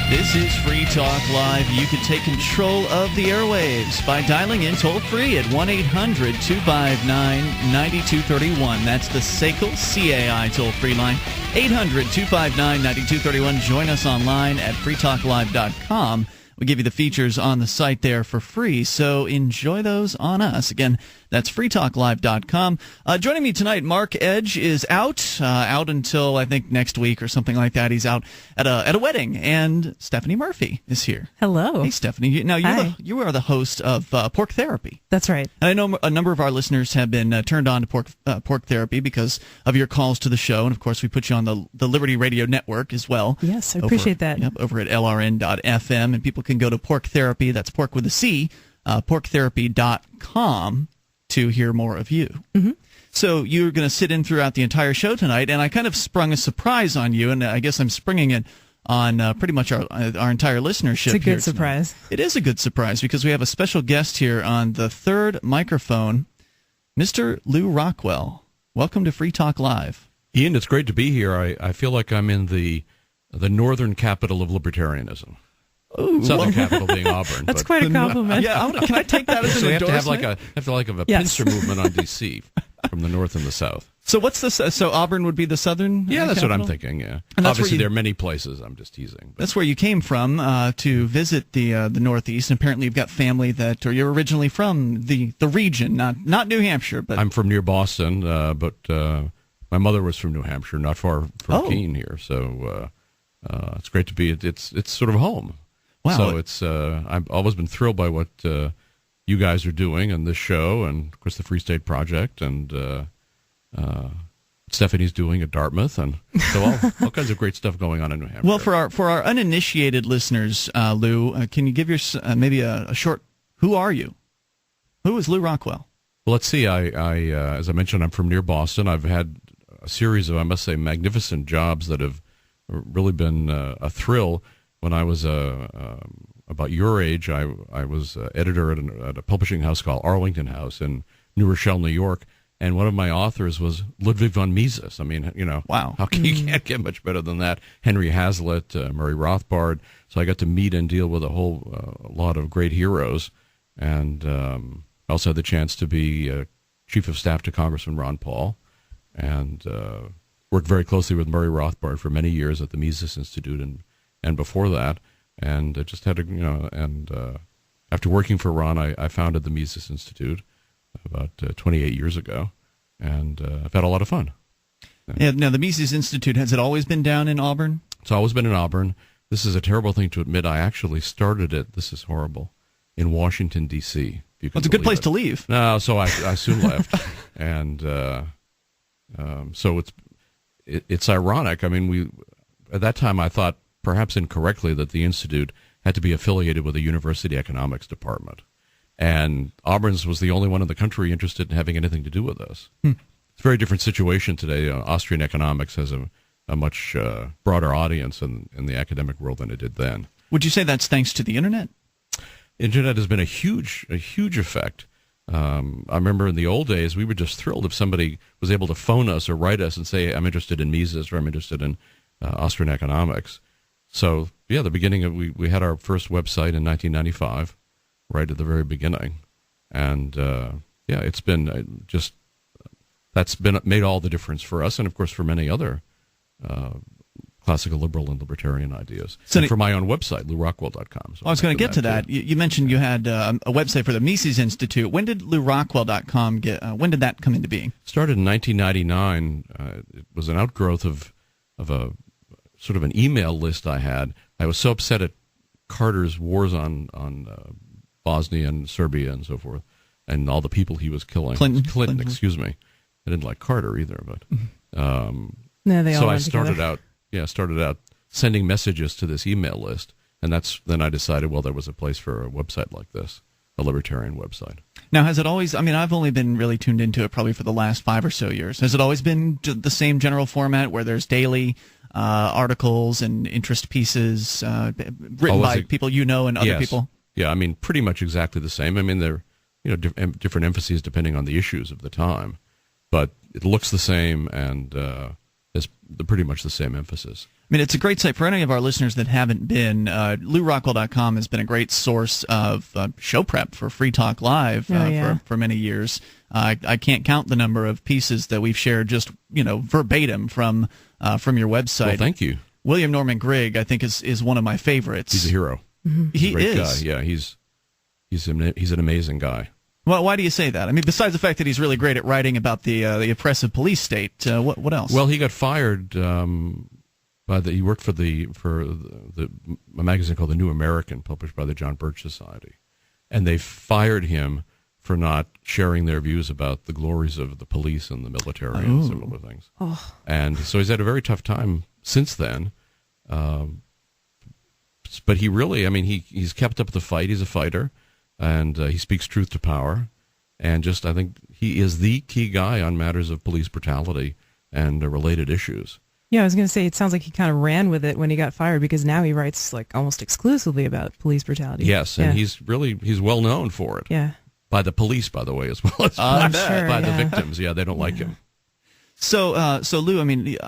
This is Free Talk Live. You can take control of the airwaves by dialing in toll-free at 1-800-259-9231. That's the SACL CAI toll-free line, 800-259-9231. Join us online at freetalklive.com. We give you the features on the site there for free, so enjoy those on us. Again, that's freetalklive.com. Joining me tonight, Mark Edge is out until I think next week or something like that. He's out at a wedding, and Stephanie Murphy is here. Hello. Hey, Stephanie. You are the host of Pork Therapy. That's right. And I know a number of our listeners have been turned on to Pork Therapy because of your calls to the show, and of course we put you on the Liberty Radio Network as well. Yes, I appreciate that. Yep, over at lrn.fm, and people can go to Pork Therapy, that's pork with a C, porktherapy.com to hear more of you. Mm-hmm. So you're going to sit in throughout the entire show tonight, and I kind of sprung a surprise on you, and I guess I'm springing it on pretty much our entire listenership. It's a good surprise. It is a good surprise because we have a special guest here on the third microphone, Mr. Lew Rockwell. Welcome to Free Talk Live. Ian, it's great to be here. I feel like I'm in the northern capital of libertarianism. Ooh, Southern capital being Auburn. That's quite a compliment. Can I take that as an endorsement? We have to have a pincer movement on D.C. from the north and the south. So what's the so Auburn would be the southern? Yeah, that's capital? what I'm thinking. Yeah, and obviously there are many places. I'm just teasing. That's where you came from to visit the Northeast. And apparently, you've got family or you're originally from the region, not New Hampshire, but I'm from near Boston, but my mother was from New Hampshire, not far from Keene here. So it's great to be. It's sort of home. Wow. So it's I've always been thrilled by what you guys are doing and this show, and of course the Free State Project, and Stephanie's doing at Dartmouth, and so all kinds of great stuff going on in New Hampshire. Well, for our uninitiated listeners, Lew, can you give maybe a short? Who are you? Who is Lew Rockwell? Well, let's see. I as I mentioned, I'm from near Boston. I've had a series of, I must say, magnificent jobs that have really been a thrill. When I was about your age, I was editor at a publishing house called Arlington House in New Rochelle, New York, and one of my authors was Ludwig von Mises. I mean, wow. You can't get much better than that. Henry Hazlitt, Murray Rothbard. So I got to meet and deal with a lot of great heroes, and I also had the chance to be chief of staff to Congressman Ron Paul, and worked very closely with Murray Rothbard for many years at the Mises Institute and before that, and just had after working for Ron, I founded the Mises Institute about 28 years ago, and I've had a lot of fun. Yeah. Now, the Mises Institute, has it always been down in Auburn? It's always been in Auburn. This is a terrible thing to admit. I actually started it, this is horrible, in Washington, D.C. Well, it's a good place to leave. No, so I soon left, and so it's ironic. I mean, at that time I thought, perhaps incorrectly, that the Institute had to be affiliated with a university economics department. And Auburn's was the only one in the country interested in having anything to do with us. It's a very different situation today. Austrian economics has a much broader audience in the academic world than it did then. Would you say that's thanks to the Internet? Internet has been a huge effect. I remember in the old days, we were just thrilled if somebody was able to phone us or write us and say, I'm interested in Mises or I'm interested in Austrian economics. So, yeah, the beginning of we had our first website in 1995, right at the very beginning, and it's been that's made all the difference for us, and of course for many other classical liberal and libertarian ideas. So, and for my own website, lewrockwell.com. So I was going to get to that. You mentioned you had a website for the Mises Institute. When did lewrockwell.com when did that come into being? Started in 1999. It was an outgrowth of a sort of an email list I had. I was so upset at Carter's wars on Bosnia and Serbia and so forth, and all the people he was killing. Clinton, excuse me. I didn't like Carter either, but no, they all so I started out sending messages to this email list, and then I decided, well, there was a place for a website like this, a libertarian website. Now, has it always, I've only been really tuned into it probably for the last 5 or so years. Has it always been the same general format where there's daily articles and interest pieces written by people and other people? Yeah, pretty much exactly the same. There are different emphases depending on the issues of the time, but it looks the same and is pretty much the same emphasis. I mean, it's a great site for any of our listeners that haven't been. LewRockwell.com has been a great source of show prep for Free Talk Live for many years. I can't count the number of pieces that we've shared just verbatim from your website. Well, thank you. William Norman Grigg, I think, is one of my favorites. He's a hero. Mm-hmm. He's a great is. guy. Yeah, he's an amazing guy. Well, why do you say that? I mean, besides the fact that he's really great at writing about the oppressive police state, what else? Well, he got fired. He worked for a magazine called The New American, published by the John Birch Society, and they fired him for not sharing their views about the glories of the police and the military and similar things. Oh. And so he's had a very tough time since then. But he really, I mean, he's kept up the fight. He's a fighter, and he speaks truth to power. And I think he is the key guy on matters of police brutality and related issues. Yeah, I was going to say, it sounds like he kind of ran with it when he got fired, because now he writes like almost exclusively about police brutality. Yes, and he's well known for it. Yeah. By the police, by the way, as well as by the victims. Yeah, they don't like him. So Lew, I mean,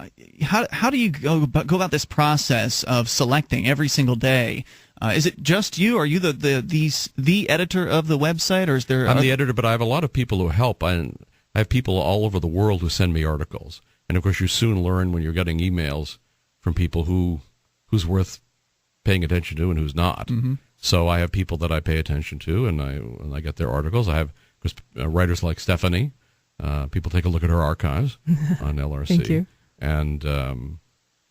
how do you go about this process of selecting every single day? Is it just you? Are you the editor of the website, or is there? I'm the editor, but I have a lot of people who help. I have people all over the world who send me articles. And of course, you soon learn when you're getting emails from people who's worth paying attention to and who's not. Mm-hmm. So I have people that I pay attention to, and I get their articles. I have writers like Stephanie. People take a look at her archives on LRC. Thank you. And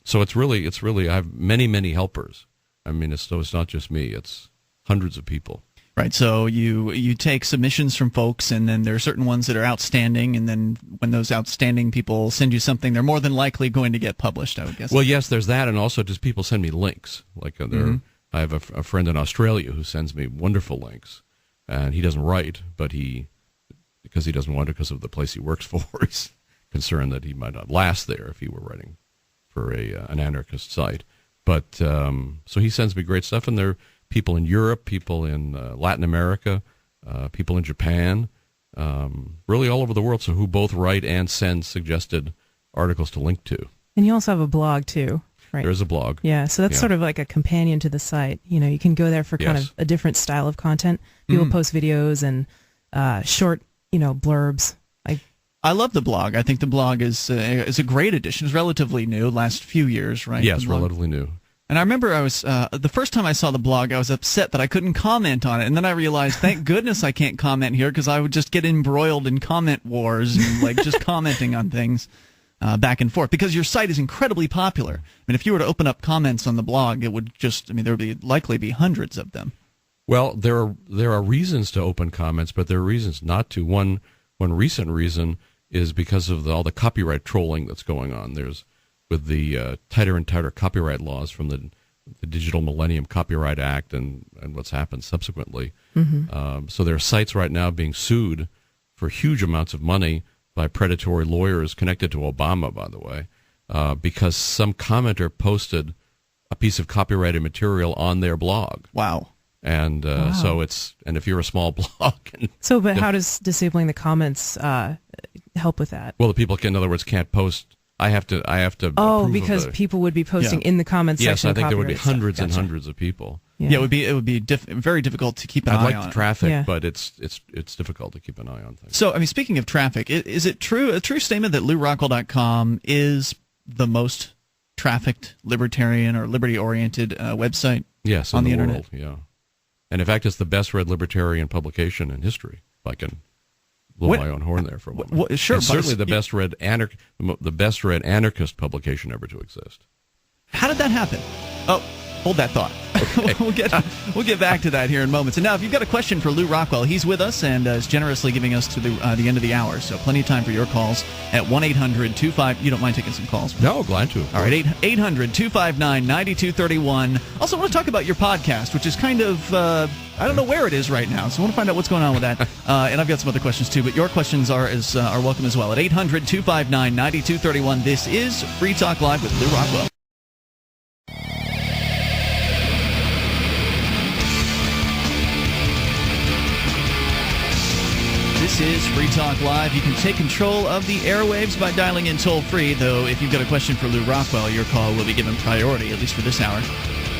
so it's really I have many helpers. I mean, it's not just me; it's hundreds of people. Right, so you take submissions from folks, and then there are certain ones that are outstanding, and then when those outstanding people send you something, they're more than likely going to get published, I would guess. Well, yes, there's that, and also just people send me links. Like I have a friend in Australia who sends me wonderful links, and he doesn't write, but because he doesn't want to because of the place he works for, he's concerned that he might not last there if he were writing for an anarchist site. But so he sends me great stuff, and there are people in Europe, people in Latin America, people in Japan, really all over the world, so who both write and send suggested articles to link to. And you also have a blog, too, right? There's a blog. Yeah, so that's sort of like a companion to the site. You can go there for kind of a different style of content. People post videos and short, blurbs. I love the blog. I think the blog is a great addition. It's relatively new, last few years, right? Yes, relatively new. And I remember I was the first time I saw the blog, I was upset that I couldn't comment on it, and then I realized, thank goodness I can't comment here, because I would just get embroiled in comment wars and just commenting on things back and forth. Because your site is incredibly popular. I mean, if you were to open up comments on the blog, it would there would likely be hundreds of them. Well, there are reasons to open comments, but there are reasons not to. One recent reason is because of all the copyright trolling that's going on. With the tighter and tighter copyright laws from the Digital Millennium Copyright Act and what's happened subsequently. Mm-hmm. So there are sites right now being sued for huge amounts of money by predatory lawyers connected to Obama, by the way, because some commenter posted a piece of copyrighted material on their blog. Wow. And so and if you're a small blog. But how does disabling the comments help with that? Well, the people, in other words, can't post. I have to. Oh, because people would be posting in the comments section. Yes, I think there would be hundreds and hundreds of people. Yeah, it would be very difficult to keep an eye on. I'd like the traffic, but it's difficult to keep an eye on things. So, I mean, speaking of traffic, is it a true statement that LewRockwell.com is the most trafficked libertarian or liberty-oriented website? Yes, on the world, internet. Yeah, and in fact, it's the best-read libertarian publication in history. If I can blow my own horn there for a moment. Sure, it's certainly the best-read anarchist publication ever to exist. How did that happen? Oh, hold that thought. Okay. we'll get back to that here in moments. And now, if you've got a question for Lew Rockwell, he's with us and is generously giving us to the end of the hour. So plenty of time for your calls at 1-800-25. You don't mind taking some calls? No, glad to. All right, 800-259-9231. Also, I want to talk about your podcast, which is kind of I don't know where it is right now, so I want to find out what's going on with that. And I've got some other questions too, but your questions are welcome as well at 800-259-9231. This is Free Talk Live with Lew Rockwell. This This is Free Talk Live. You can take control of the airwaves by dialing in toll-free, though if you've got a question for Lew Rockwell, your call will be given priority, at least for this hour.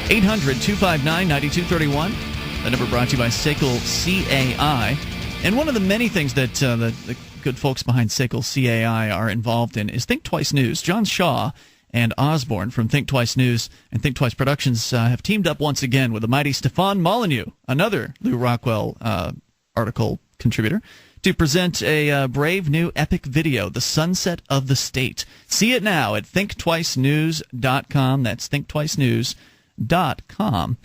800-259-9231. The number brought to you by SACL CAI. And one of the many things that the good folks behind SACL CAI are involved in is Think Twice News. John Shaw and Osborne from Think Twice News and Think Twice Productions have teamed up once again with the mighty Stefan Molyneux, another Lew Rockwell article contributor, to present a brave new epic video, The Sunset of the State. See it now at thinktwicenews.com. That's thinktwicenews.com.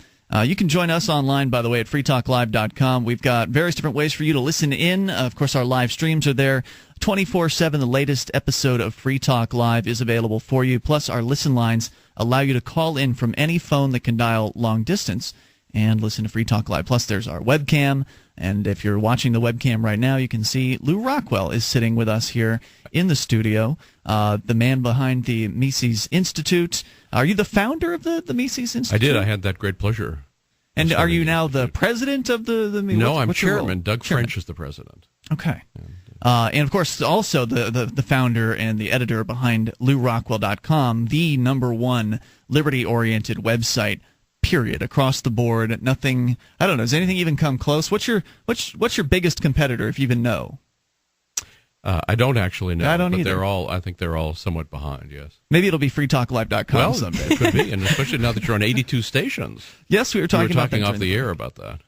You can join us online, by the way, at freetalklive.com. We've got various different ways for you to listen in. Of course, our live streams are there 24/7. The latest episode of Free Talk Live is available for you. Plus, our listen lines allow you to call in from any phone that can dial long distance and listen to Free Talk Live. Plus, there's our webcam. And if you're watching the webcam right now, you can see Lew Rockwell is sitting with us here in the studio, the man behind the Mises Institute. Are you the founder of the Mises Institute? I did. I had that great pleasure. And are you now the president of the No, I'm chairman. Doug French is the president. Okay. And of course, also the founder and the editor behind LewRockwell.com, the #1 liberty-oriented website, period, across the board. Nothing, I don't know, does anything even come close? What's your biggest competitor, if you even know? I don't actually know. I don't but either. I think they're all somewhat behind, yes. Maybe it'll be freetalklive.com someday. It could be, and especially now that you're on 82 stations. Yes, we were talking about that off the air about that.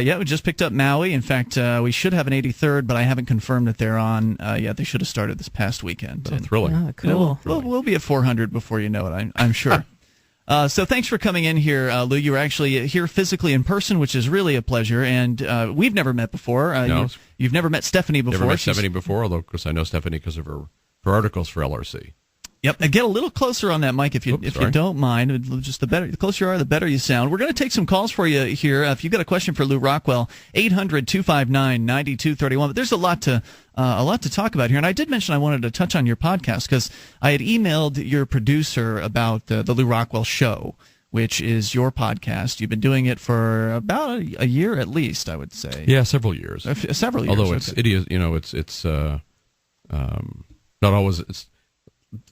Yeah, we just picked up Maui. In fact, we should have an 83rd, but I haven't confirmed that they're on yet. They should have started this past weekend. Thrilling. Oh, cool. We'll be at 400 before you know it, I'm sure. So thanks for coming in here, Lew. You were actually here physically in person, which is really a pleasure. And we've never met before. No. You've never met Stephanie before. Never met Stephanie before, although, of course, I know Stephanie because of her articles for LRC. Yep. And get a little closer on that mic if you don't mind. Just the closer you are, the better you sound. We're going to take some calls for you here. If you've got a question for Lew Rockwell, 800-259-9231. But there's a lot to talk about here. And I did mention I wanted to touch on your podcast because I had emailed your producer about the Lew Rockwell Show, which is your podcast. You've been doing it for about a year at least, I would say. Yeah, several years. Several years. Although it is, it's not always. It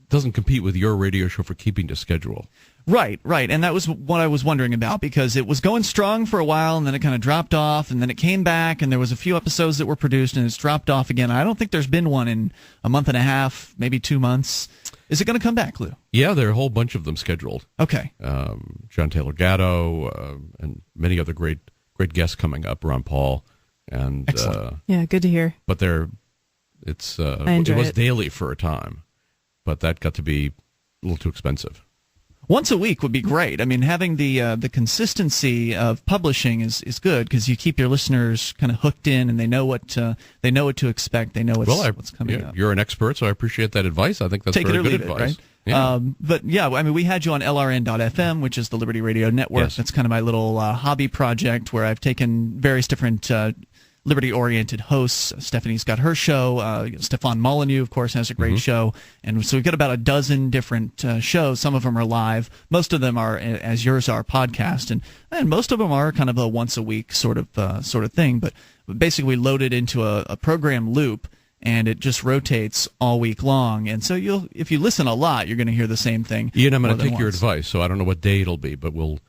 doesn't compete with your radio show for keeping to schedule. Right. And that was what I was wondering about, because it was going strong for a while, and then it kind of dropped off, and then it came back, and there was a few episodes that were produced, and it's dropped off again. I don't think there's been one in a month and a half, maybe 2 months. Is it going to come back, Lew? Yeah, there are a whole bunch of them scheduled. Okay. John Taylor Gatto and many other great guests coming up, Ron Paul. And yeah, good to hear. But it was daily for a time, but that got to be a little too expensive. Once a week would be great. I mean, having the consistency of publishing is good, because you keep your listeners kind of hooked in, and they know what to expect. They know what's coming up. You're an expert, so I appreciate that advice. I think that's Take very it or good leave advice. It, right? Yeah. But yeah, I mean, we had you on LRN.FM, which is the Liberty Radio Network. Yes. That's kind of my little hobby project where I've taken various different liberty-oriented hosts. Stephanie's got her show. Stefan Molyneux, of course, has a great show. And so we've got about a dozen different shows. Some of them are live. Most of them are, as yours are, podcast. And most of them are kind of a once-a-week sort of thing. But basically loaded into a program loop, and it just rotates all week long. And so if you listen a lot, you're going to hear the same thing. Ian, I'm going to take your advice. So I don't know what day it'll be, but we'll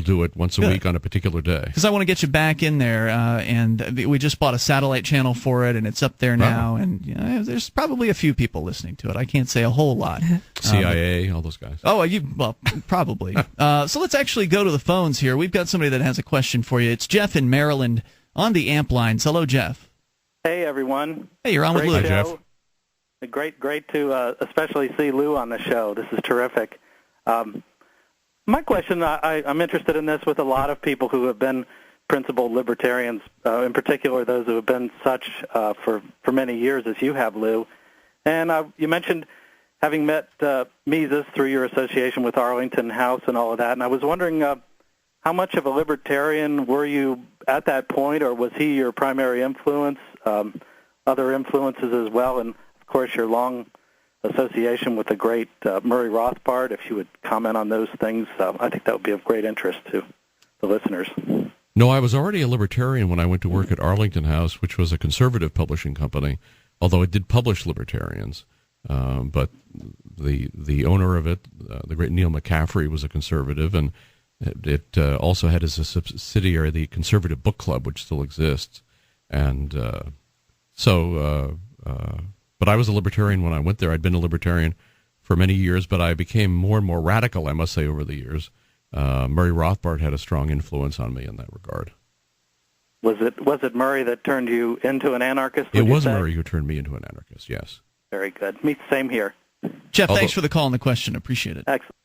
do it once a week on a particular day. Because I want to get you back in there, and we just bought a satellite channel for it, and it's up there now. And there's probably a few people listening to it. I can't say a whole lot. CIA, all those guys. Oh, probably. So let's actually go to the phones here. We've got somebody that has a question for you. It's Jeff in Maryland on the amp lines. Hello, Jeff. Hey, everyone. Hey, you're on with Lew. Hi, Jeff. Great to especially see Lew on the show. This is terrific. My question, I'm interested in this with a lot of people who have been principled libertarians, in particular those who have been such for many years as you have, Lew. And you mentioned having met Mises through your association with Arlington House and all of that, and I was wondering how much of a libertarian were you at that point, or was he your primary influence, other influences as well, and, of course, your long association with the great Murray Rothbard. If you would comment on those things, I think that would be of great interest to the listeners. No, I was already a libertarian when I went to work at Arlington House, which was a conservative publishing company, although it did publish libertarians. But the owner of it, the great Neil McCaffrey, was a conservative, and it also had as a subsidiary the Conservative Book Club, which still exists. And but I was a libertarian when I went there. I'd been a libertarian for many years, but I became more and more radical, I must say, over the years. Murray Rothbard had a strong influence on me in that regard. Was it Murray that turned you into an anarchist? It was Murray who turned me into an anarchist, yes. Very good. Me, same here. Jeff, thanks for the call and the question. Appreciate it. Excellent.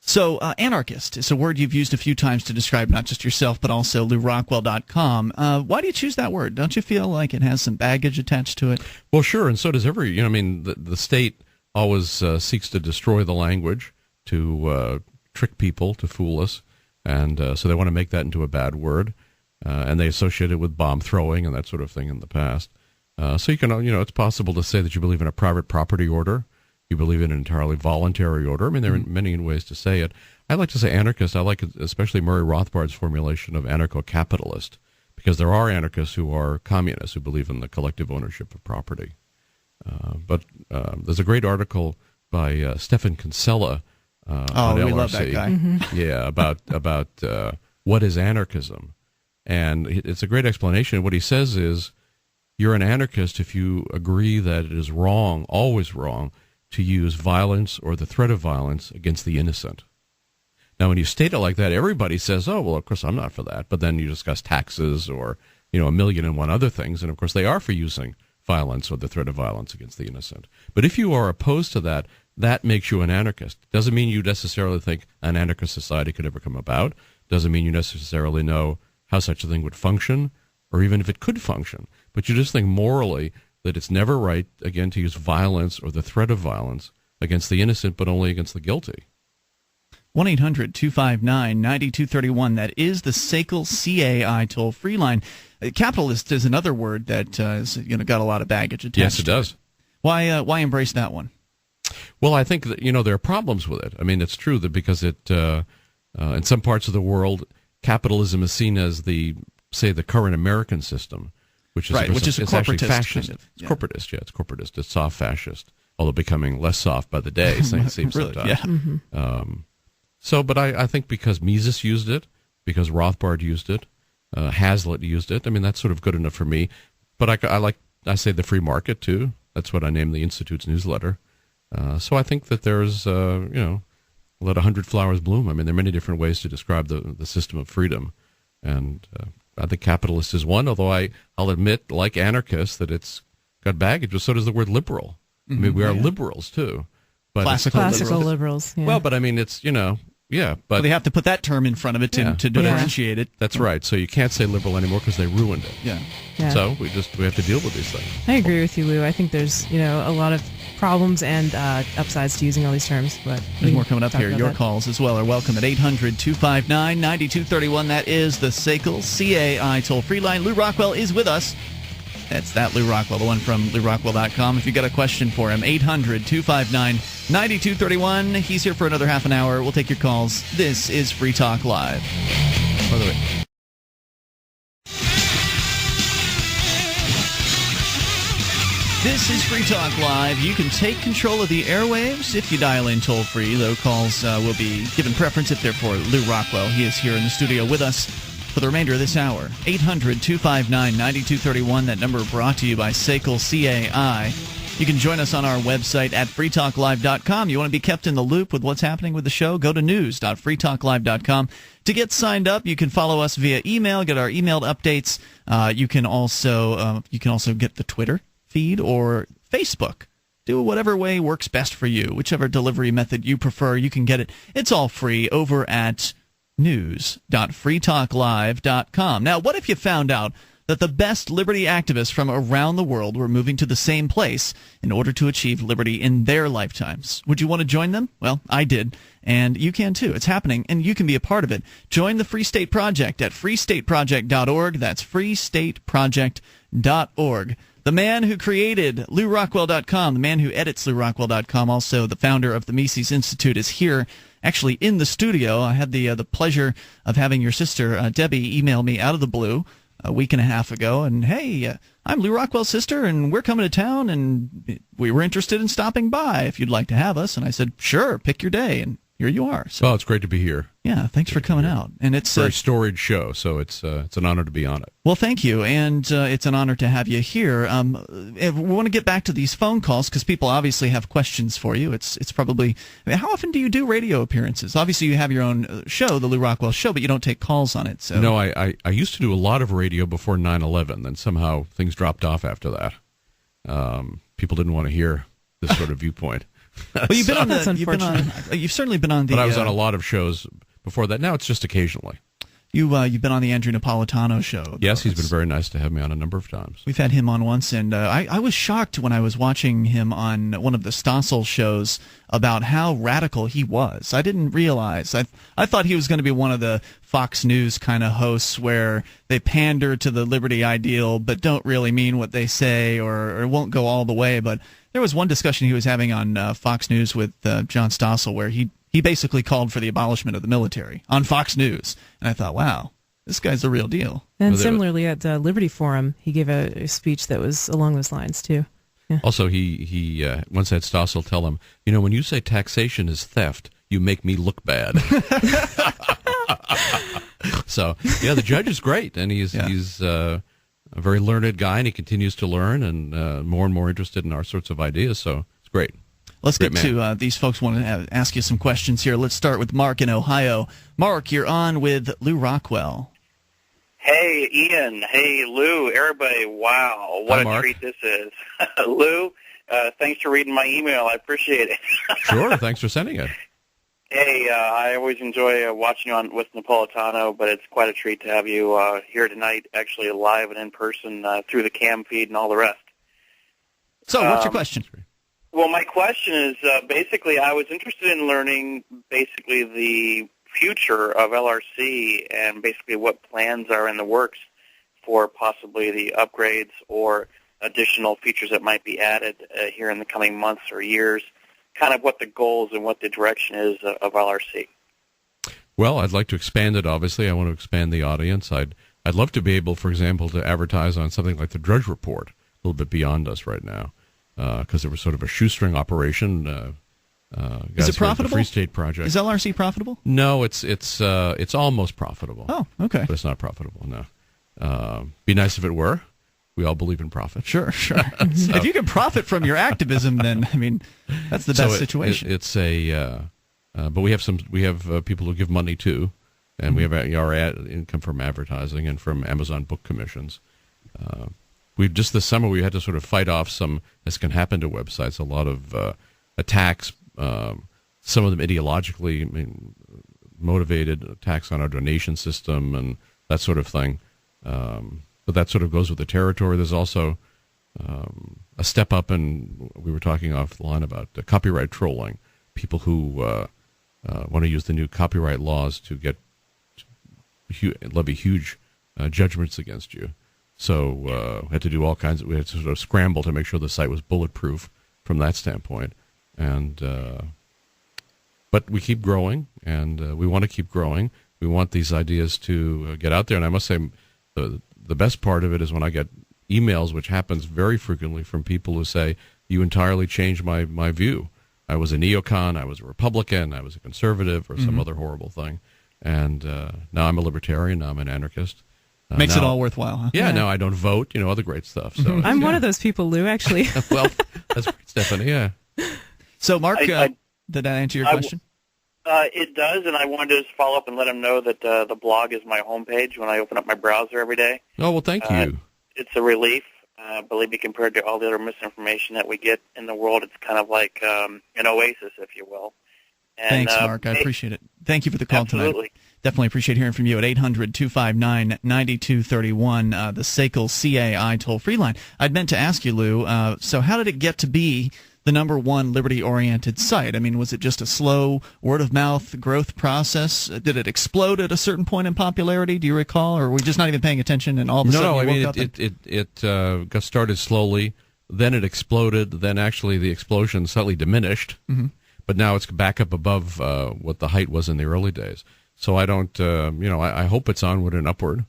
So, anarchist is a word you've used a few times to describe not just yourself, but also LewRockwell.com. Why do you choose that word? Don't you feel like it has some baggage attached to it? Well, sure, and so does every, the state always seeks to destroy the language, to trick people, to fool us, and so they want to make that into a bad word, and they associate it with bomb throwing and that sort of thing in the past. So you can, it's possible to say that you believe in a private property order. You believe in an entirely voluntary order. I mean, there are many ways to say it. I like to say anarchist. I like especially Murray Rothbard's formulation of anarcho-capitalist, because there are anarchists who are communists who believe in the collective ownership of property. But there's a great article by Stephan Kinsella on LRC. We love that guy. Mm-hmm. Yeah, about what is anarchism. And it's a great explanation. What he says is, you're an anarchist if you agree that it is wrong, always wrong, to use violence or the threat of violence against the innocent. Now, when you state it like that, everybody says, oh, well, of course, I'm not for that. But then you discuss taxes or, a million and one other things. And, of course, they are for using violence or the threat of violence against the innocent. But if you are opposed to that, that makes you an anarchist. Doesn't mean you necessarily think an anarchist society could ever come about. Doesn't mean you necessarily know how such a thing would function, or even if it could function. But you just think morally that it's never right, again, to use violence or the threat of violence against the innocent, but only against the guilty. 1-800-259-9231. That is the SACL CAI toll-free line. Capitalist is another word that has got a lot of baggage attached. Yes, it does. Why embrace that one? Well, I think that there are problems with it. I mean, it's true that because it in some parts of the world, capitalism is seen as the current American system, which is which is it's corporatist, actually fascist. kind of, yeah. It's corporatist, yeah. It's corporatist. It's soft fascist, although becoming less soft by the day. It seems really, sometimes. yeah. Mm-hmm. But I think because Mises used it, because Rothbard used it, Hazlitt used it. I mean, that's sort of good enough for me. But I say the free market too. That's what I named the Institute's newsletter. So I think that there's let 100 flowers bloom. I mean, there are many different ways to describe the system of freedom, and I think capitalist is one, although I'll admit, like anarchists, that it's got baggage, but so does the word liberal. I mean, we are liberals, too. But Classical liberals. Yeah. Well, but I mean, it's, but... Well, they have to put that term in front of it to differentiate it. That's right. So you can't say liberal anymore because they ruined it. Yeah. So we have to deal with these things. I agree with you, Lou. I think there's, a lot of problems and upsides to using all these terms. But there's more coming up here. Your calls as well are welcome at 800-259-9231. That is the SACL CAI toll-free line. Lew Rockwell is with us. That's that Lew Rockwell, the one from LewRockwell.com. If you got a question for him, 800-259-9231. He's here for another half an hour. We'll take your calls. This is Free Talk Live. By the way, this is Free Talk Live. You can take control of the airwaves if you dial in toll-free. Though calls will be given preference if they're for Lew Rockwell. He is here in the studio with us for the remainder of this hour. 800-259-9231. That number brought to you by SACL CAI. You can join us on our website at freetalklive.com. You want to be kept in the loop with what's happening with the show? Go to news.freetalklive.com. To get signed up, you can follow us via email, get our emailed updates. You can also get the Twitter feed or Facebook. Do whatever way works best for you. Whichever delivery method you prefer, you can get it. It's all free over at news.freetalklive.com. Now, what if you found out that the best liberty activists from around the world were moving to the same place in order to achieve liberty in their lifetimes? Would you want to join them? Well, I did, and you can too. It's happening, and you can be a part of it. Join the Free State Project at freestateproject.org. That's freestateproject.org. The man who created LewRockwell.com, the man who edits LewRockwell.com, also the founder of the Mises Institute, is here actually in the studio. I had the pleasure of having your sister, Debbie, email me out of the blue a week and a half ago, and hey, I'm Lew Rockwell's sister, and we're coming to town, and we were interested in stopping by if you'd like to have us. And I said, sure, pick your day, and here you are. So, well, it's great to be here. Yeah, thanks for coming out. And it's a very storied show, so it's an honor to be on it. Well, thank you, and it's an honor to have you here. We want to get back to these phone calls because people obviously have questions for you. It's probably, I mean, how often do you do radio appearances? Obviously, you have your own show, the Lew Rockwell Show, but you don't take calls on it. So no, I used to do a lot of radio before 9/11, then somehow things dropped off after that. People didn't want to hear this sort of viewpoint. Well, you've been you've certainly been on the. But I was on a lot of shows before that. Now it's just occasionally. You've been on the Andrew Napolitano show. Yes, he's been very nice to have me on a number of times. We've had him on once, and I was shocked when I was watching him on one of the Stossel shows about how radical he was. I didn't realize. I thought he was going to be one of the Fox News kind of hosts where they pander to the liberty ideal but don't really mean what they say or won't go all the way. But there was one discussion he was having on Fox News with John Stossel where he basically called for the abolishment of the military on Fox News. And I thought, wow, this guy's the real deal. And similarly at the Liberty Forum, he gave a speech that was along those lines, too. Yeah. Also, he once had Stossel tell him, when you say taxation is theft, you make me look bad. So, the judge is great, and he's a very learned guy, and he continues to learn and more interested in our sorts of ideas, so it's great. Let's get to these folks want to ask you some questions here. Let's start with Mark in Ohio. Mark, you're on with Lew Rockwell. Hey, Ian. Hey, Lou. Everybody. Wow. What a treat this is. Lou, thanks for reading my email. I appreciate it. Sure. Thanks for sending it. Hey, I always enjoy watching you on with Napolitano, but it's quite a treat to have you here tonight, actually live and in person through the cam feed and all the rest. So what's your question? Well, my question is basically I was interested in learning basically the future of LRC and basically what plans are in the works for possibly the upgrades or additional features that might be added here in the coming months or years, kind of what the goals and what the direction is of LRC. Well, I'd like to expand it, obviously. I want to expand the audience. I'd love to be able, for example, to advertise on something like the Drudge Report, a little bit beyond us right now. Because it was sort of a shoestring operation. Is it profitable? The Free State Project. Is LRC profitable? No, it's almost profitable. Oh, okay. But it's not profitable. No. Be nice if it were. We all believe in profit. Sure. So, if you can profit from your activism, then I mean that's the best situation. But we have people who give money too, and we have our income from advertising and from Amazon book commissions. Just this summer we had to sort of fight off some, as can happen to websites, a lot of attacks, some of them ideologically motivated attacks on our donation system and that sort of thing. But that sort of goes with the territory. There's also a step up in, we were talking offline about copyright trolling, people who want to use the new copyright laws to levy huge judgments against you. So we had to do we had to sort of scramble to make sure the site was bulletproof from that standpoint. And but we keep growing, and we want to keep growing. We want these ideas to get out there. And I must say, the best part of it is when I get emails, which happens very frequently, from people who say, you entirely changed my view. I was a neocon, I was a Republican, I was a conservative, or some other horrible thing. And now I'm a libertarian, now I'm an anarchist. Makes it all worthwhile, huh? Yeah, no, I don't vote, other great stuff. So I'm one of those people, Lou, actually. Well, that's great, Stephanie, yeah. So, Mark, did that answer your question? It does, and I wanted to just follow up and let them know that the blog is my homepage when I open up my browser every day. Oh, well, thank you. It's a relief. Believe me, compared to all the other misinformation that we get in the world, it's kind of like an oasis, if you will. And, thanks, Mark. I appreciate it. Thank you for the call absolutely. Tonight. Definitely appreciate hearing from you at 800-259-9231, the SACL CAI toll-free line. I'd meant to ask you, Lou, so how did it get to be the #1 liberty-oriented site? I mean, was it just a slow word-of-mouth growth process? Did it explode at a certain point in popularity? Do you recall? Or were we just not even paying attention and all of a sudden I mean, woke up? It got started slowly, then it exploded, then actually the explosion slightly diminished. but now it's back up above what the height was in the early days. So I don't, I hope it's onward and upward.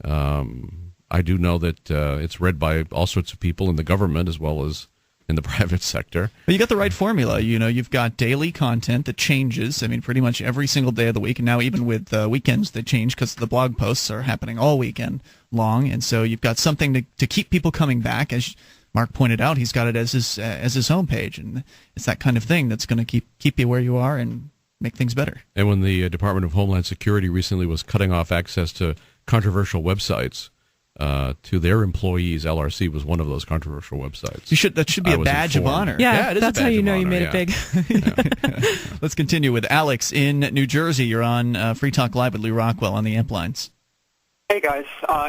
I do know that it's read by all sorts of people in the government as well as in the private sector. But you got the right formula. You've got daily content that changes. I mean, pretty much every single day of the week, and now even with weekends that change because the blog posts are happening all weekend long. And so you've got something to keep people coming back. As Mark pointed out, he's got it as his homepage, and it's that kind of thing that's going to keep you where you are and make things better. And when the Department of Homeland Security recently was cutting off access to controversial websites to their employees, LRC was one of those controversial websites. That should be a badge of honor. Yeah, it is that's a badge how you know of you honor, made it big. Let's continue with Alex in New Jersey. You're on Free Talk Live with Lew Rockwell on the amp lines. Hey guys,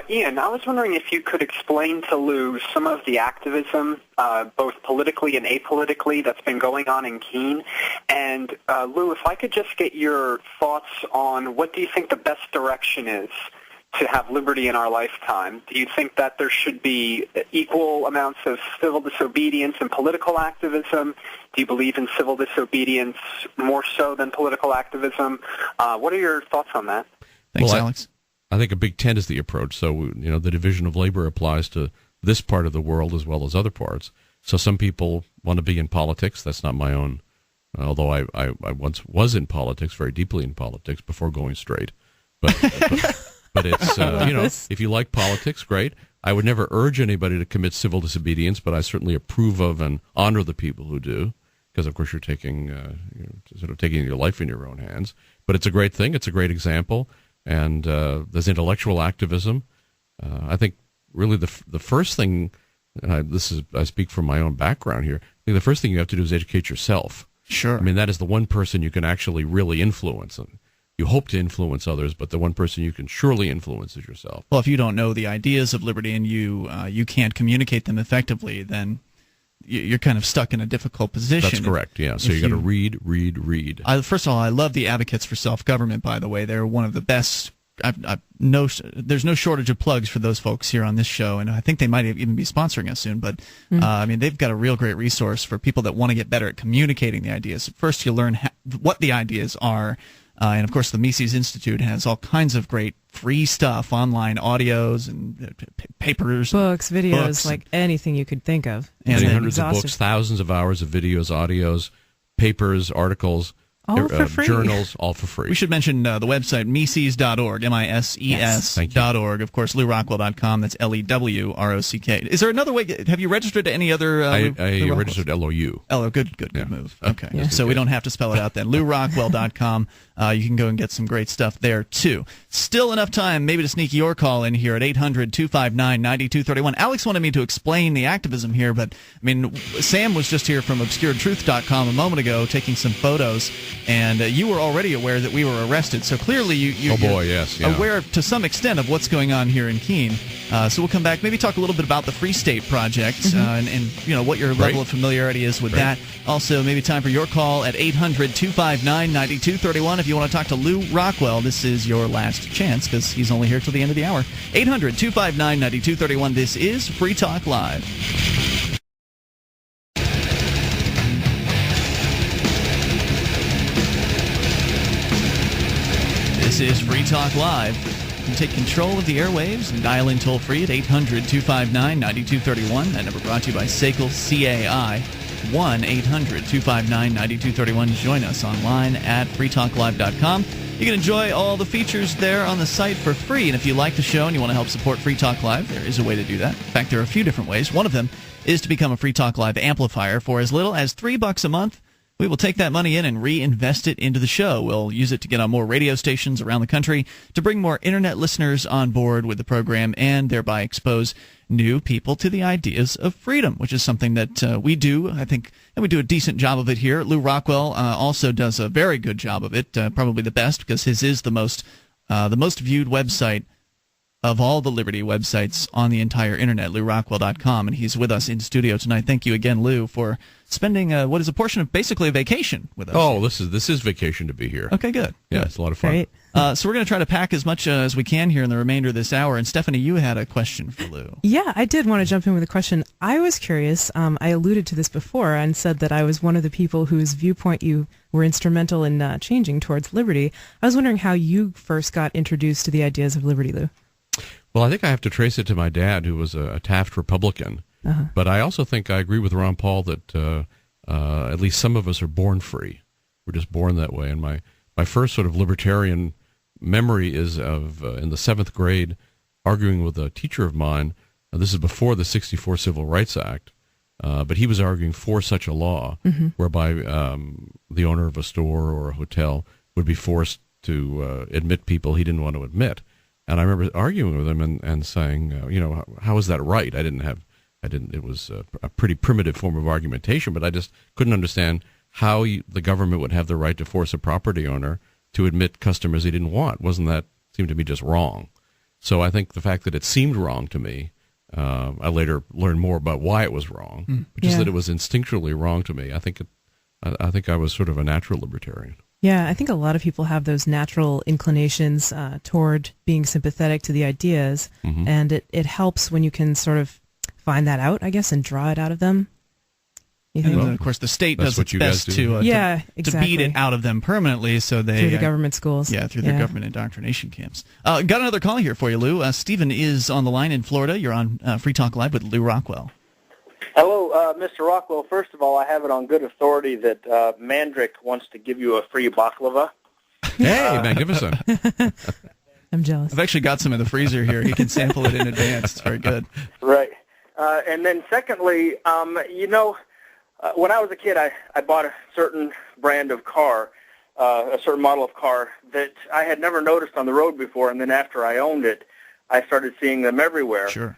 Ian, I was wondering if you could explain to Lew some of the activism, both politically and apolitically, that's been going on in Keene. And Lew, if I could just get your thoughts on what do you think the best direction is to have liberty in our lifetime? Do you think that there should be equal amounts of civil disobedience and political activism? Do you believe in civil disobedience more so than political activism? What are your thoughts on that? Thanks, Alex. I think a big tent is the approach. So, the division of labor applies to this part of the world as well as other parts. So some people want to be in politics. That's not my own, although I once was in politics, very deeply in politics, before going straight. But it's, if you like politics, great. I would never urge anybody to commit civil disobedience, but I certainly approve of and honor the people who do, because, of course, you're taking your life in your own hands. But it's a great thing. It's a great example. And there's intellectual activism. I think really the first thing, I speak from my own background here, I think the first thing you have to do is educate yourself. Sure. I mean, that is the one person you can actually really influence. You hope to influence others, but the one person you can surely influence is yourself. Well, if you don't know the ideas of liberty and you can't communicate them effectively, then you're kind of stuck in a difficult position. That's correct, yeah. So you got to read. First of all, I love the advocates for self-government, by the way. They're one of the best. There's no shortage of plugs for those folks here on this show, and I think they might even be sponsoring us soon. But, they've got a real great resource for people that want to get better at communicating the ideas. First, you learn what the ideas are. And, of course, the Mises Institute has all kinds of great free stuff, online audios and papers. Books, videos, like anything you could think of. And hundreds of books, thousands of hours of videos, audios, papers, articles, all for free. Journals, all for free. We should mention the website, Mises.org, MISES.org. Of course, LewRockwell.com. That's LEWROCK. Is there another way? Have you registered to any other? I registered LOU. Good move. Okay. Yeah. So we don't have to spell it out then. LewRockwell.com. You can go and get some great stuff there, too. Still enough time maybe to sneak your call in here at 800-259-9231. Alex wanted me to explain the activism here, but, Sam was just here from ObscureTruth.com a moment ago taking some photos, and you were already aware that we were arrested. So clearly you're aware to some extent of what's going on here in Keene. So we'll come back, maybe talk a little bit about the Free State Project and what your level of familiarity is with that. Also, maybe time for your call at 800-259-9231. If you want to talk to Lew Rockwell, this is your last chance because he's only here till the end of the hour. 800-259-9231. This is Free Talk Live. This is Free Talk Live. You can take control of the airwaves and dial in toll-free at 800-259-9231. That number brought to you by SACL CAI. 1-800-259-9231. Join us online at freetalklive.com. You can enjoy all the features there on the site for free. And if you like the show and you want to help support Free Talk Live, there is a way to do that. In fact, there are a few different ways. One of them is to become a Free Talk Live amplifier for as little as $3 a month. We will take that money in and reinvest it into the show. We'll use it to get on more radio stations around the country, to bring more internet listeners on board with the program, and thereby expose new people to the ideas of freedom, which is something that we do, I think, and we do a decent job of it here. Lew Rockwell also does a very good job of it, probably the best, because his is the most viewed website of all the Liberty websites on the entire internet, LewRockwell.com, and he's with us in studio tonight. Thank you again, Lew, for spending what is a portion of basically a vacation with us. Oh, this is vacation to be here. Okay, good. Yeah, it's a lot of fun. Great. So we're going to try to pack as much as we can here in the remainder of this hour. And Stephanie, you had a question for Lew. Yeah, I did want to jump in with a question. I was curious. I alluded to this before and said that I was one of the people whose viewpoint you were instrumental in changing towards liberty. I was wondering how you first got introduced to the ideas of liberty, Lew. Well, I think I have to trace it to my dad, who was a Taft Republican. But I also think I agree with Ron Paul that at least some of us are born free. We're just born that way. And my first sort of libertarian memory is of in the 7th grade arguing with a teacher of mine. This is before the 1964 Civil Rights Act, but he was arguing for such a law whereby the owner of a store or a hotel would be forced to admit people he didn't want to admit. And I remember arguing with him and saying, how is that right? It was a pretty primitive form of argumentation, but I just couldn't understand how the government would have the right to force a property owner to admit customers he didn't want. Seemed to me just wrong. So I think the fact that it seemed wrong to me, I later learned more about why it was wrong, but just that it was instinctually wrong to me. I think I was sort of a natural libertarian. Yeah, I think a lot of people have those natural inclinations toward being sympathetic to the ideas, and it helps when you can sort of find that out, I guess, and draw it out of them. And then, of course, the state does its best to beat it out of them permanently. So they through the government schools. Yeah, through their government indoctrination camps. Got another call here for you, Lew. Stephen is on the line in Florida. You're on Free Talk Live with Lew Rockwell. Hello, Mr. Rockwell. First of all, I have it on good authority that Mandrick wants to give you a free baklava. Hey, man, give us some. I'm jealous. I've actually got some in the freezer here. He can sample it in advance. It's very good. Right. And then secondly, when I was a kid, I bought a certain brand of car, a certain model of car that I had never noticed on the road before, and then after I owned it, I started seeing them everywhere. Sure.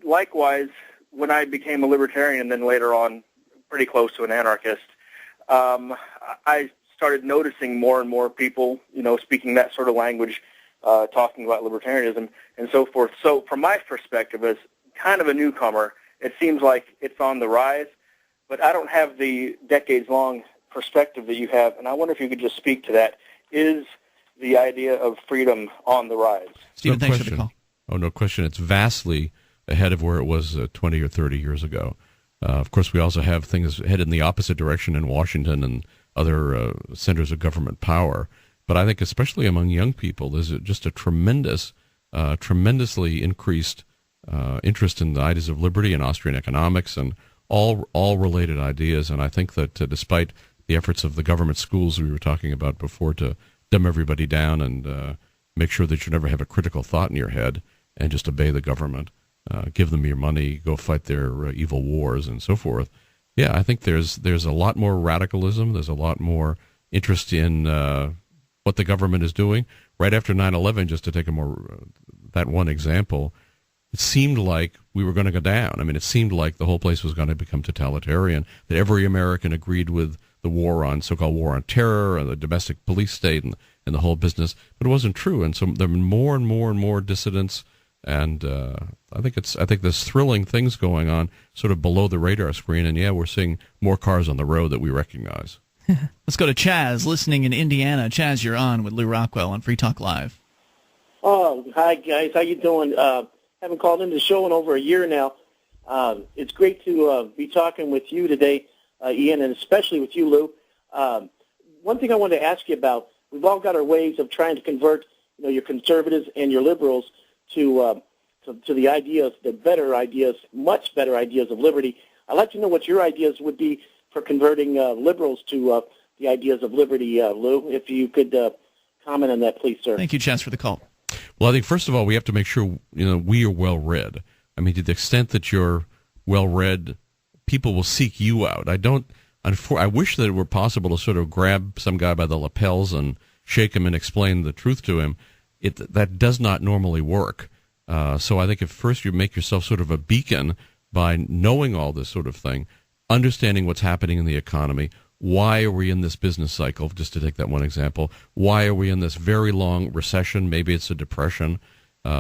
Likewise, when I became a libertarian and then later on pretty close to an anarchist, I started noticing more and more people, speaking that sort of language, talking about libertarianism and so forth. So from my perspective as kind of a newcomer, it seems like it's on the rise, but I don't have the decades-long perspective that you have, and I wonder if you could just speak to that. Is the idea of freedom on the rise? Stephen, thanks for the call. Oh, no question. It's vastly ahead of where it was 20 or 30 years ago. Of course, we also have things headed in the opposite direction in Washington and other centers of government power. But I think especially among young people, there's just a tremendously increased interest in the ideas of liberty and Austrian economics and all related ideas. And I think that despite the efforts of the government schools we were talking about before to dumb everybody down and make sure that you never have a critical thought in your head and just obey the government, give them your money, go fight their evil wars and so forth. Yeah, I think there's a lot more radicalism. There's a lot more interest in what the government is doing. Right after 9/11, just to take that one example, it seemed like we were going to go down. I mean, it seemed like the whole place was going to become totalitarian, that every American agreed with the so-called war on terror and the domestic police state and the whole business, but it wasn't true. And so there have been more and more and more dissidents, and I think there's thrilling things going on sort of below the radar screen, and we're seeing more cars on the road that we recognize. Let's go to Chaz, listening in Indiana. Chaz, you're on with Lew Rockwell on Free Talk Live. Oh, hi, guys. How you doing? Haven't called into the show in over a year now. It's great to be talking with you today, Ian, and especially with you, Lew. One thing I wanted to ask you about, we've all got our ways of trying to convert your conservatives and your liberals to the ideas, the better ideas, much better ideas of liberty. I'd like to know what your ideas would be for converting liberals to the ideas of liberty, Lew. If you could comment on that, please, sir. Thank you, Chance, for the call. Well, I think, first of all, we have to make sure we are well-read. I mean, to the extent that you're well-read, people will seek you out. I wish that it were possible to sort of grab some guy by the lapels and shake him and explain the truth to him. That does not normally work. So I think if first you make yourself sort of a beacon by knowing all this sort of thing, understanding what's happening in the economy, why are we in this business cycle, just to take that one example, why are we in this very long recession, maybe it's a depression.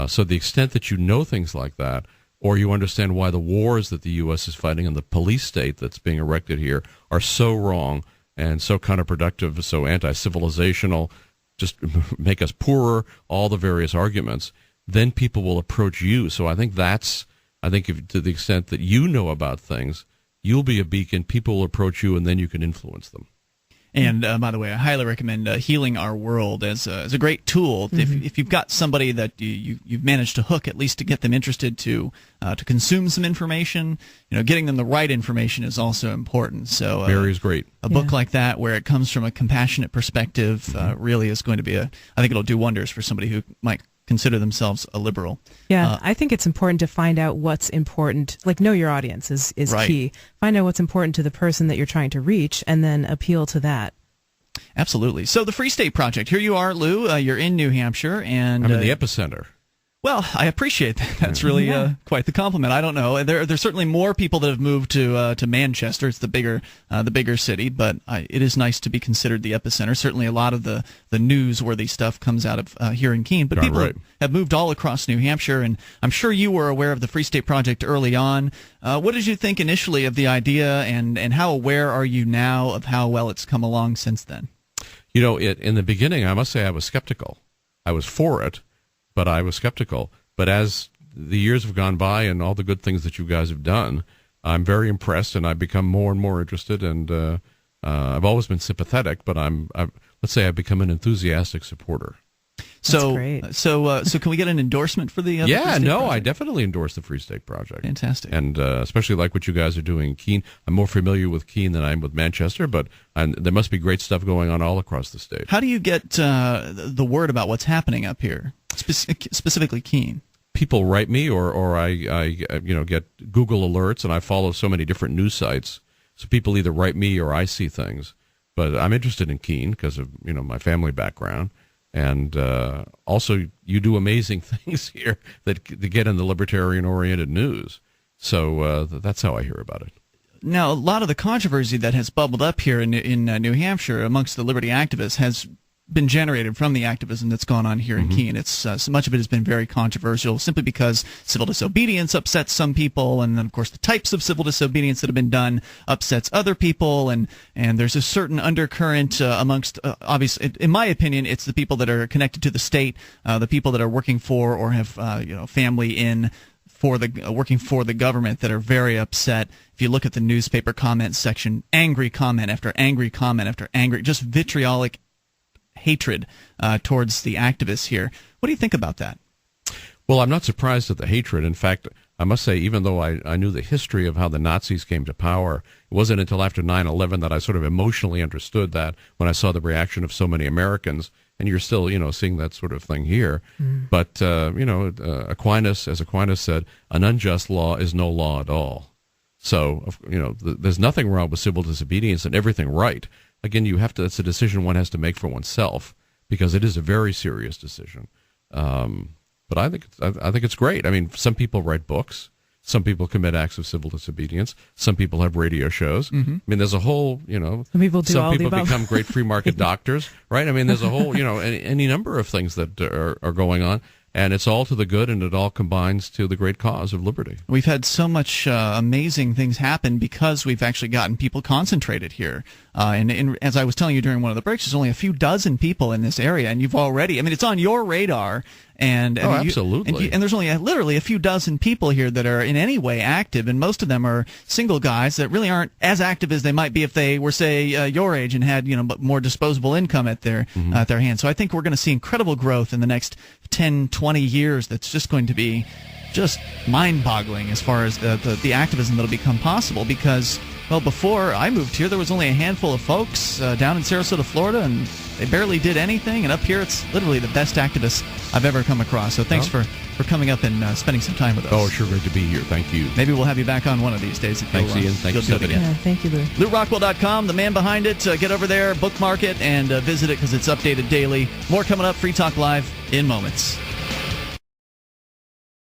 So the extent that you know things like that, or you understand why the wars that the U.S. is fighting and the police state that's being erected here are so wrong and so counterproductive, so anti-civilizational, just make us poorer, all the various arguments, then people will approach you. So I think if, to the extent that you know about things, you'll be a beacon, people will approach you, and then you can influence them. And by the way, I highly recommend Healing Our World as a great tool. Mm-hmm. If you've got somebody that you've managed to hook, at least to get them interested to consume some information, getting them the right information is also important. So Barry is great. A book like that, where it comes from a compassionate perspective, really is going to be I think it'll do wonders for somebody who might consider themselves a liberal. Yeah, I think it's important to find out what's important. Like, know your audience is right. Key. Find out what's important to the person that you're trying to reach, and then appeal to that. Absolutely. So the Free State Project. Here you are, Lou. You're in New Hampshire, and I'm in the epicenter. Well, I appreciate that. That's really quite the compliment. I don't know. There's certainly more people that have moved to Manchester. It's the bigger city, but it is nice to be considered the epicenter. Certainly, a lot of the newsworthy stuff comes out of here in Keene. But people have moved all across New Hampshire, and I'm sure you were aware of the Free State Project early on. What did you think initially of the idea, and how aware are you now of how well it's come along since then? In the beginning, I must say I was skeptical. I was for it, but I was skeptical. But as the years have gone by and all the good things that you guys have done, I'm very impressed, and I've become more and more interested. And I've always been sympathetic, but let's say I've become an enthusiastic supporter. So, great. So can we get an endorsement for the? I definitely endorse the Free State Project. Fantastic, and especially like what you guys are doing in Keene. I'm more familiar with Keene than I am with Manchester, but there must be great stuff going on all across the state. How do you get the word about what's happening up here, specifically Keene? People write me, or I get Google alerts, and I follow so many different news sites. So people either write me or I see things. But I'm interested in Keene because of my family background. And also, you do amazing things here that get in the libertarian-oriented news. So that's how I hear about it. Now, a lot of the controversy that has bubbled up here in New Hampshire amongst the liberty activists has been generated from the activism that's gone on here in Keene. It's so much of it has been very controversial, simply because civil disobedience upsets some people, and then of course the types of civil disobedience that have been done upsets other people, and there's a certain undercurrent amongst obviously, in my opinion, it's the people that are connected to the state, the people that are working for or have family in working for the government that are very upset. If you look at the newspaper comment section, angry comment after angry comment after angry, just vitriolic hatred towards the activists here. What do you think about that? Well, I'm not surprised at the hatred. In fact, I must say, even though I knew the history of how the Nazis came to power, it wasn't until after 9/11 that I sort of emotionally understood that, when I saw the reaction of so many Americans. And you're still, seeing that sort of thing here. But, Aquinas, as Aquinas said, an unjust law is no law at all. So, there's nothing wrong with civil disobedience and everything right. Again, it's a decision one has to make for oneself, because it is a very serious decision. But I think it's great. I mean, some people write books. Some people commit acts of civil disobedience. Some people have radio shows. I mean, there's a whole, Some people do all the above. Become great free market doctors, right? I mean, there's a whole, any number of things that are going on. And it's all to the good, and it all combines to the great cause of liberty. We've had so much amazing things happen because we've actually gotten people concentrated here. And as I was telling you during one of the breaks, there's only a few dozen people in this area, and you've already, it's on your radar. And absolutely. And there's only literally a few dozen people here that are in any way active, and most of them are single guys that really aren't as active as they might be if they were, say, your age and had more disposable income at their hands. So I think we're going to see incredible growth in the next 10, 20 years. That's just going to be just mind-boggling as far as the activism that'll become possible, because, well, before I moved here, there was only a handful of folks down in Sarasota, Florida, and they barely did anything. And up here, it's literally the best activists I've ever come across. So thanks for coming up and spending some time with us. Oh, sure, great to be here. Thank you. Maybe we'll have you back on one of these days. Thanks, Ian. Thanks for again. Yeah, thank you, Lou. LewRockwell.com, the man behind it. Get over there, bookmark it, and visit it because it's updated daily. More coming up. Free Talk Live in moments.